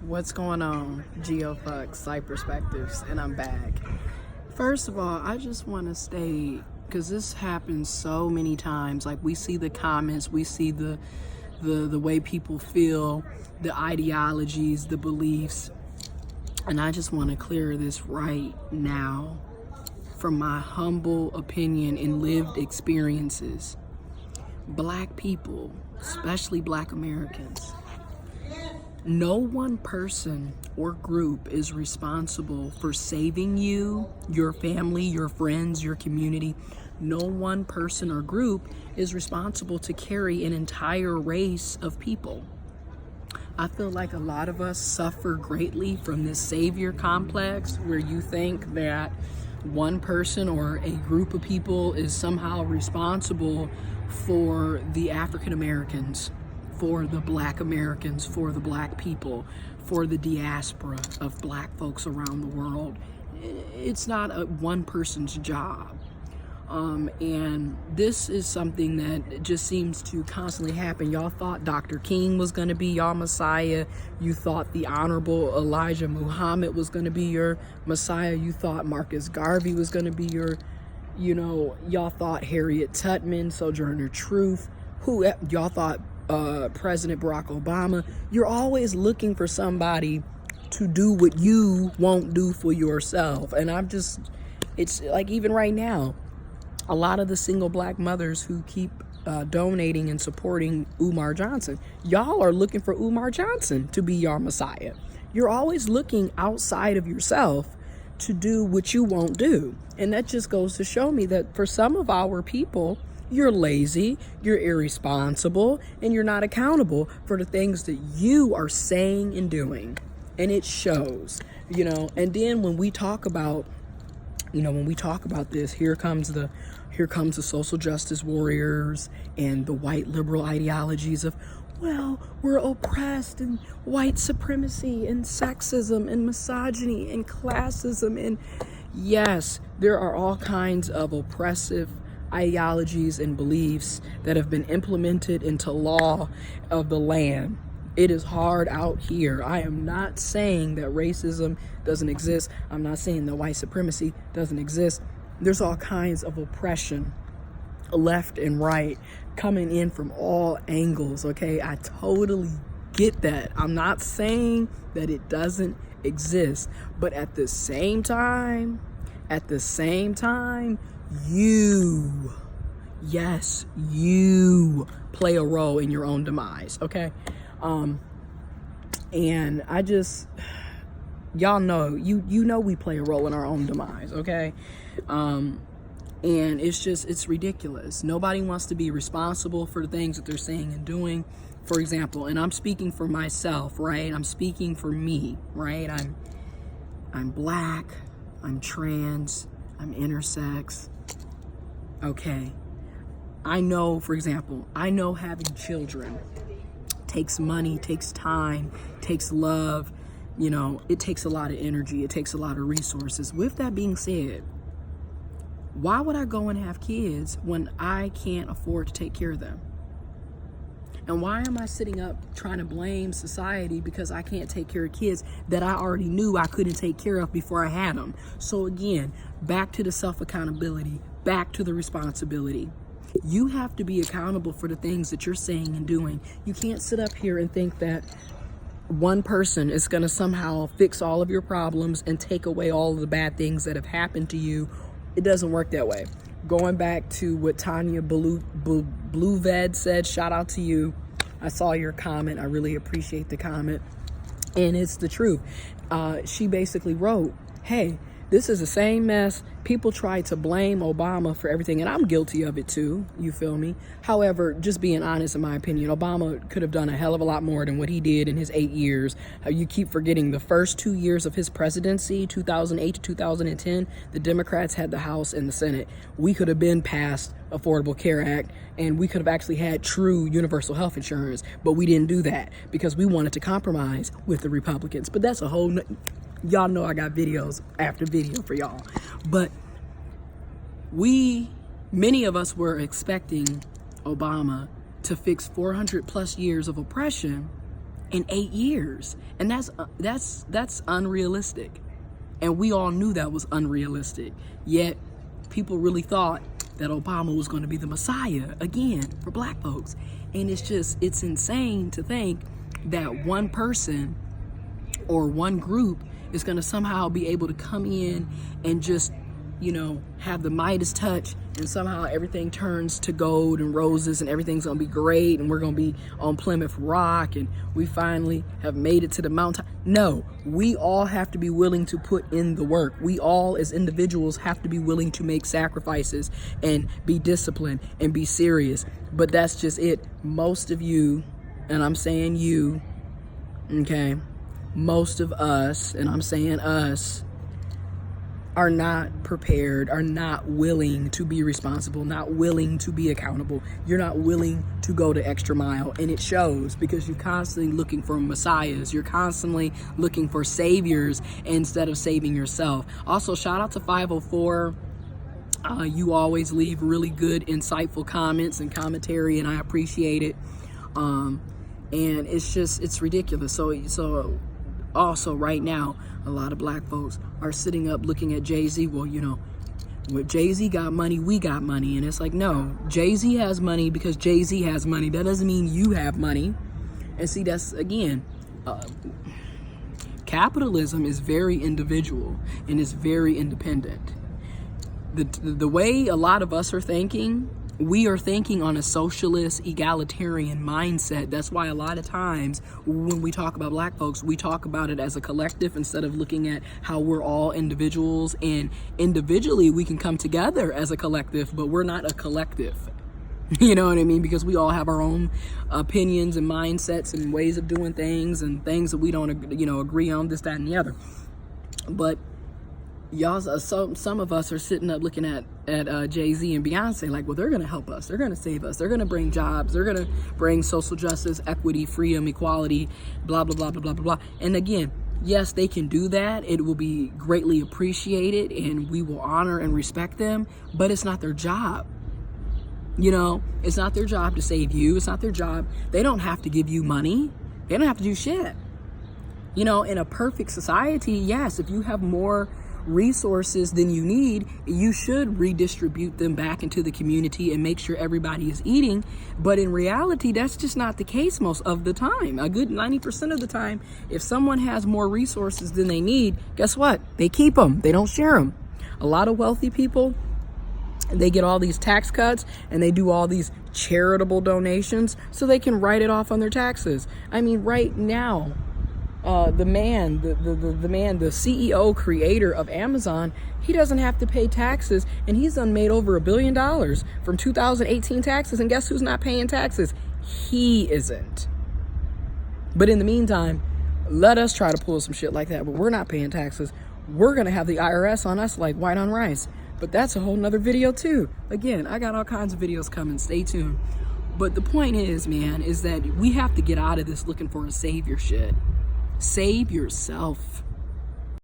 What's going on? GeoFuck, Site Perspectives, and I'm back. First of all, I just want to state, because this happens so many times, like we see the comments, we see the way people feel, the ideologies, the beliefs, and I just want to clear this right now from my humble opinion and lived experiences. Black people, especially Black Americans, no one person or group is responsible for saving you, your family, your friends, your community. No one person or group is responsible to carry an entire race of people. I feel like a lot of us suffer greatly from this savior complex where you think that one person or a group of people is somehow responsible for the African Americans, for the Black Americans, for the Black people, for the diaspora of Black folks around the world. It's not a one person's job. And this is something that just seems to constantly happen. Y'all thought Dr. King was going to be y'all Messiah. You thought the Honorable Elijah Muhammad was going to be your Messiah. You thought Marcus Garvey was going to be your, y'all thought Harriet Tubman, Sojourner Truth, y'all thought President Barack Obama. You're always looking for somebody to do what you won't do for yourself. And it's like, even right now, a lot of the single Black mothers who keep donating and supporting Umar Johnson, y'all are looking for Umar Johnson to be your Messiah. You're always looking outside of yourself to do what you won't do. And that just goes to show me that for some of our people, you're lazy, you're irresponsible, and you're not accountable for the things that you are saying and doing. And it shows, and then when we talk about, this, here comes the social justice warriors and the white liberal ideologies of, well, we're oppressed, and white supremacy and sexism and misogyny and classism. And yes, there are all kinds of oppressive ideologies and beliefs that have been implemented into law of the land. It is hard out here. I am not saying that racism doesn't exist. I'm not saying that white supremacy doesn't exist. There's all kinds of oppression, left and right, coming in from all angles, okay? I totally get that. I'm not saying that it doesn't exist, but at the same time, you play a role in your own demise, okay? And I just, y'all know, you know we play a role in our own demise, okay? And it's ridiculous. Nobody wants to be responsible for the things that they're saying and doing. For example, and I'm speaking for myself, right? I'm speaking for me, right? I'm Black, I'm trans, I'm intersex. Okay. I know, for example, having children takes money, takes time, takes love, it takes a lot of energy, it takes a lot of resources. With that being said, why would I go and have kids when I can't afford to take care of them? And why am I sitting up trying to blame society because I can't take care of kids that I already knew I couldn't take care of before I had them? So again, back to the self-accountability, back to the responsibility. You have to be accountable for the things that you're saying and doing. You can't sit up here and think that one person is going to somehow fix all of your problems and take away all of the bad things that have happened to you. It doesn't work that way. Going back to what Tanya Blueved said, shout out to you. I saw your comment. I really appreciate the comment. And it's the truth. She basically wrote, hey, this is the same mess. People try to blame Obama for everything, and I'm guilty of it too, you feel me? However, just being honest, in my opinion, Obama could have done a hell of a lot more than what he did in his 8 years. You keep forgetting the first 2 years of his presidency, 2008 to 2010, the Democrats had the House and the Senate. We could have been passed Affordable Care Act, and we could have actually had true universal health insurance, but we didn't do that because we wanted to compromise with the Republicans. But that's a whole y'all know I got videos after video for y'all. But many of us were expecting Obama to fix 400 plus years of oppression in 8 years. And that's unrealistic. And we all knew that was unrealistic. Yet people really thought that Obama was going to be the Messiah again for black folks. And it's insane to think that one person or one group is going to somehow be able to come in and just, you know, have the Midas touch, and somehow everything turns to gold and roses and everything's gonna be great and we're gonna be on Plymouth Rock and we finally have made it to the mountain. No, we all have to be willing to put in the work. We all as individuals have to be willing to make sacrifices and be disciplined and be serious. But that's just it. Most of you, and I'm saying you, okay, most of us, and I'm saying us, are not prepared, are not willing to be responsible, not willing to be accountable. You're not willing to go the extra mile, and it shows because you're constantly looking for messiahs. You're constantly looking for saviors instead of saving yourself. Also, shout out to 504. You always leave really good, insightful comments and commentary, and I appreciate it. And it's ridiculous. So also right now, a lot of black folks are sitting up looking at Jay-Z. Well, you know, when Jay-Z got money, we got money. And it's like, no, Jay-Z has money because Jay-Z has money. That doesn't mean you have money. And see, that's, again, capitalism is very individual and is very independent. The way a lot of us are thinking, we are thinking on a socialist, egalitarian mindset. That's why a lot of times when we talk about black folks, we talk about it as a collective instead of looking at how we're all individuals. And individually, we can come together as a collective, but we're not a collective. You know what I mean? Because we all have our own opinions and mindsets and ways of doing things and things that we don't, you know, agree on, this, that, and the other. But y'all, some of us are sitting up looking at Jay-Z and Beyonce like, well, they're going to help us. They're going to save us. They're going to bring jobs. They're going to bring social justice, equity, freedom, equality, blah, blah, blah, blah, blah, blah, blah. And again, yes, they can do that. It will be greatly appreciated and we will honor and respect them, but it's not their job. You know, it's not their job to save you. It's not their job. They don't have to give you money. They don't have to do shit. You know, in a perfect society, yes, if you have more resources than you need, you should redistribute them back into the community and make sure everybody is eating. But in reality, that's just not the case most of the time. A good 90% of the time, if someone has more resources than they need, guess what? They keep them. They don't share them. A lot of wealthy people, they get all these tax cuts and they do all these charitable donations so they can write it off on their taxes. I mean, right now, the CEO, creator of Amazon, he doesn't have to pay taxes, and he's done made over $1 billion from 2018 taxes. And guess who's not paying taxes? He isn't. But in the meantime, let us try to pull some shit like that, but we're not paying taxes. We're gonna have the IRS on us like white on rice. But that's a whole nother video too. Again, I got all kinds of videos coming. Stay tuned. But the point is, man, is that we have to get out of this looking for a savior shit. Save yourself.